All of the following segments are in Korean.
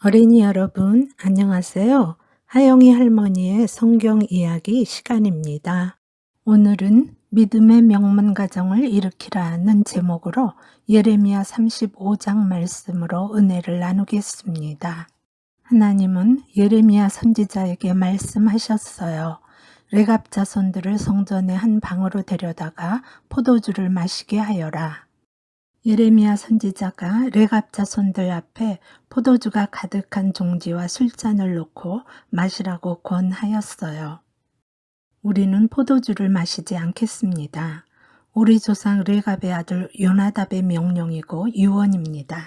어린이 여러분, 안녕하세요. 하영이 할머니의 성경 이야기 시간입니다. 오늘은 믿음의 명문 가정을 일으키라는 제목으로 예레미야 35장 말씀으로 은혜를 나누겠습니다. 하나님은 예레미야 선지자에게 말씀하셨어요. 레갑 자손들을 성전의 한 방으로 데려다가 포도주를 마시게 하여라. 예레미야 선지자가 레갑 자손들 앞에 포도주가 가득한 종지와 술잔을 놓고 마시라고 권하였어요. 우리는 포도주를 마시지 않겠습니다. 우리 조상 레갑의 아들 요나답의 명령이고 유언입니다.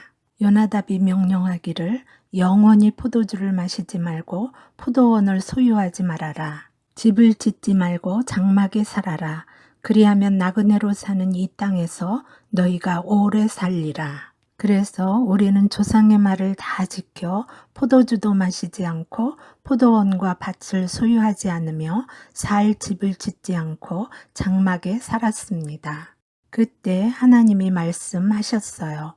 요나답이 명령하기를 영원히 포도주를 마시지 말고 포도원을 소유하지 말아라. 집을 짓지 말고 장막에 살아라. 그리하면 나그네로 사는 이 땅에서 너희가 오래 살리라. 그래서 우리는 조상의 말을 다 지켜 포도주도 마시지 않고 포도원과 밭을 소유하지 않으며 살 집을 짓지 않고 장막에 살았습니다. 그때 하나님이 말씀하셨어요.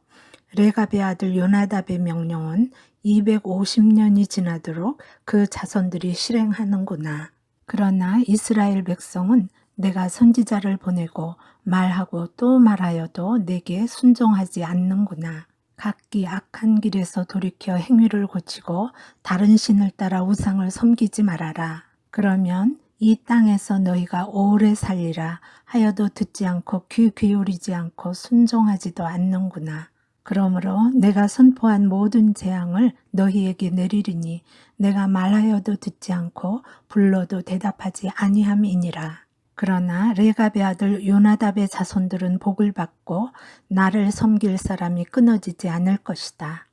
레갑의 아들 요나답의 명령은 250년이 지나도록 그 자손들이 실행하는구나. 그러나 이스라엘 백성은 내가 선지자를 보내고 말하고 또 말하여도 내게 순종하지 않는구나. 각기 악한 길에서 돌이켜 행위를 고치고 다른 신을 따라 우상을 섬기지 말아라. 그러면 이 땅에서 너희가 오래 살리라 하여도 듣지 않고 귀 기울이지 않고 순종하지도 않는구나. 그러므로 내가 선포한 모든 재앙을 너희에게 내리리니 내가 말하여도 듣지 않고 불러도 대답하지 아니함이니라. 그러나 레갑의 아들 요나답의 자손들은 복을 받고 나를 섬길 사람이 끊어지지 않을 것이다.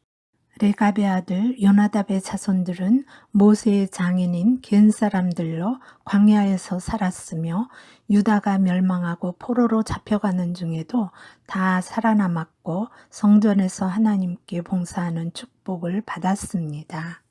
레갑의 아들 요나답의 자손들은 모세의 장인인 겐 사람들로 광야에서 살았으며 유다가 멸망하고 포로로 잡혀가는 중에도 다 살아남았고 성전에서 하나님께 봉사하는 축복을 받았습니다.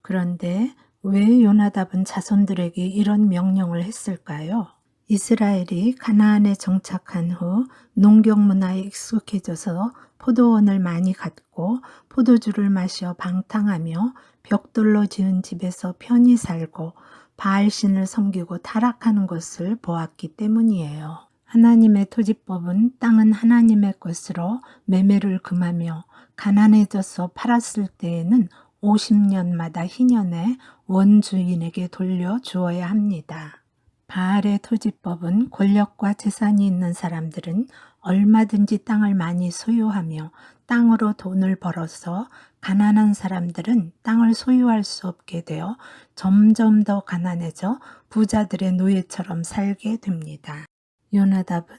그런데 왜 요나답은 자손들에게 이런 명령을 했을까요? 이스라엘이 가나안에 정착한 후 농경 문화에 익숙해져서 포도원을 많이 갖고 포도주를 마셔 방탕하며 벽돌로 지은 집에서 편히 살고 바알신을 섬기고 타락하는 것을 보았기 때문이에요. 하나님의 토지법은 땅은 하나님의 것으로 매매를 금하며 가난해져서 팔았을 때에는 50년마다 희년에 원주인에게 돌려 주어야 합니다. 바알의 토지법은 권력과 재산이 있는 사람들은 얼마든지 땅을 많이 소유하며 땅으로 돈을 벌어서 가난한 사람들은 땅을 소유할 수 없게 되어 점점 더 가난해져 부자들의 노예처럼 살게 됩니다. 요나답은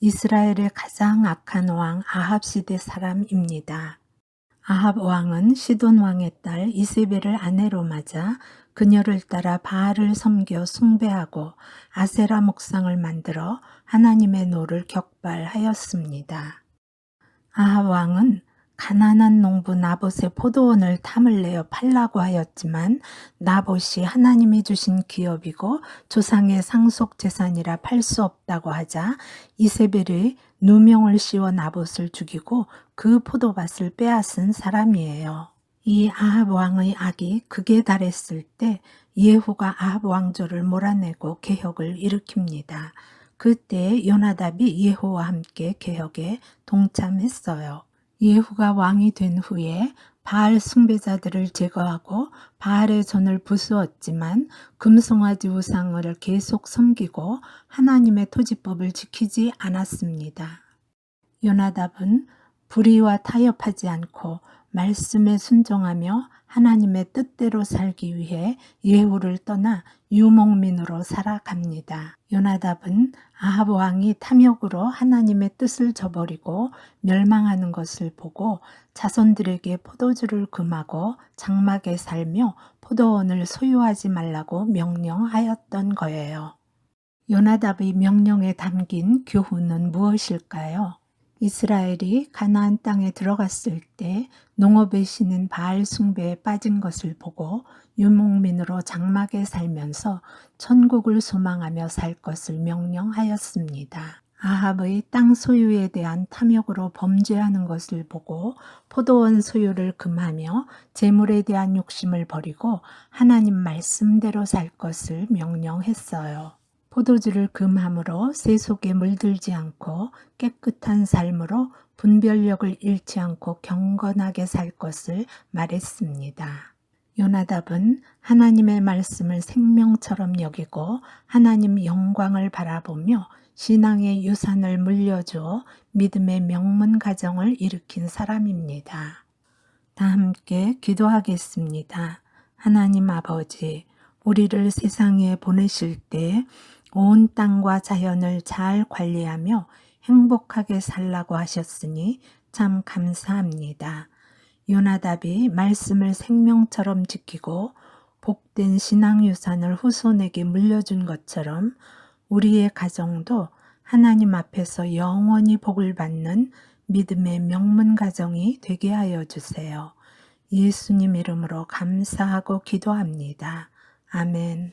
이스라엘의 가장 악한 왕 아합 시대 사람입니다. 아합 왕은 시돈 왕의 딸 이세벨을 아내로 맞아 그녀를 따라 바알을 섬겨 숭배하고 아세라 목상을 만들어 하나님의 노를 격발하였습니다. 아합 왕은 가난한 농부 나봇의 포도원을 탐을 내어 팔라고 하였지만 나봇이 하나님이 주신 기업이고 조상의 상속 재산이라 팔 수 없다고 하자 이세벨이 누명을 씌워 나봇을 죽이고 그 포도밭을 빼앗은 사람이에요. 이 아합 왕의 악이 극에 달했을 때 예후가 아합 왕조를 몰아내고 개혁을 일으킵니다. 그때 요나답이 예후와 함께 개혁에 동참했어요. 예후가 왕이 된 후에 바알 숭배자들을 제거하고 바알의 전을 부수었지만 금송아지 우상을 계속 섬기고 하나님의 토지법을 지키지 않았습니다. 요나답은 불의와 타협하지 않고 말씀에 순종하며 하나님의 뜻대로 살기 위해 예후를 떠나 유목민으로 살아갑니다. 요나답은 아합 왕이 탐욕으로 하나님의 뜻을 저버리고 멸망하는 것을 보고 자손들에게 포도주를 금하고 장막에 살며 포도원을 소유하지 말라고 명령하였던 거예요. 요나답의 명령에 담긴 교훈은 무엇일까요? 이스라엘이 가나안 땅에 들어갔을 때 농업의 신인 바알 숭배에 빠진 것을 보고 유목민으로 장막에 살면서 천국을 소망하며 살 것을 명령하였습니다. 아합의 땅 소유에 대한 탐욕으로 범죄하는 것을 보고 포도원 소유를 금하며 재물에 대한 욕심을 버리고 하나님 말씀대로 살 것을 명령했어요. 포도주를 금함으로 세 속에 물들지 않고 깨끗한 삶으로 분별력을 잃지 않고 경건하게 살 것을 말했습니다. 요나답은 하나님의 말씀을 생명처럼 여기고 하나님 영광을 바라보며 신앙의 유산을 물려주어 믿음의 명문 가정을 일으킨 사람입니다. 다 함께 기도하겠습니다. 하나님 아버지, 우리를 세상에 보내실 때 온 땅과 자연을 잘 관리하며 행복하게 살라고 하셨으니 참 감사합니다. 요나답이 말씀을 생명처럼 지키고 복된 신앙유산을 후손에게 물려준 것처럼 우리의 가정도 하나님 앞에서 영원히 복을 받는 믿음의 명문 가정이 되게 하여 주세요. 예수님 이름으로 감사하고 기도합니다. 아멘.